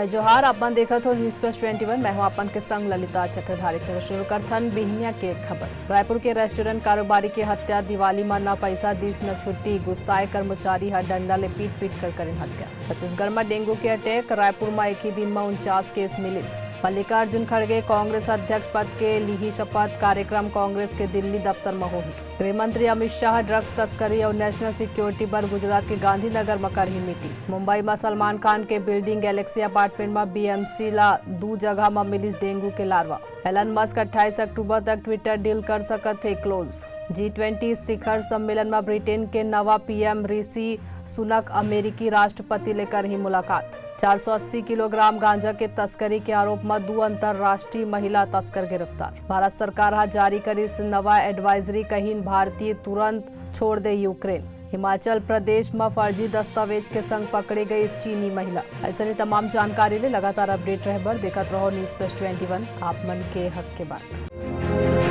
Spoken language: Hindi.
जय जोहार। अपन देखा तो न्यूज प्लस 21। मैं हूं अपन के संग ललिता चक्रधारी। चलो शुरू करथन बिहनिया के खबर। रायपुर के रेस्टोरेंट कारोबारी की हत्या। दिवाली में न पैसा दिस न छुट्टी। गुस्साए कर्मचारी हर डंडा ले पीट पीट कर करें हत्या। छत्तीसगढ़ में डेंगू के अटैक। रायपुर में एक ही दिन में 49 केस मिलिस। मल्लिकार्जुन खड़गे कांग्रेस अध्यक्ष पद के लीही शपथ। कार्यक्रम कांग्रेस के दिल्ली दफ्तर में होगी। गृह मंत्री अमित शाह ड्रग्स तस्करी और नेशनल सिक्योरिटी पर गुजरात के गांधीनगर में कर ही मीटिंग। मुंबई में सलमान खान के बिल्डिंग गैलेक्सी अपार्टमेंट में बीएमसी ला 2 जगह में मिलिस डेंगू के लार्वा। एलन मस्क 28 अक्टूबर तक ट्विटर डील कर सकत थे क्लोज। G20 शिखर सम्मेलन में ब्रिटेन के नवा पीएम ऋषि सुनक अमेरिकी राष्ट्रपति लेकर ही मुलाकात। 480 किलोग्राम गांजा के तस्करी के आरोप में 2 अंतर्राष्ट्रीय महिला तस्कर गिरफ्तार। भारत सरकार हा जारी करी नवा एडवाइजरी कहीन भारतीय तुरंत छोड़ दे यूक्रेन। हिमाचल प्रदेश में फर्जी दस्तावेज के संग पकड़ी गई इस चीनी महिला। ऐसे तमाम जानकारी ले लगातार अपडेट रहे बर देखत रहो न्यूज प्लस 21 आप मन के हक के बात।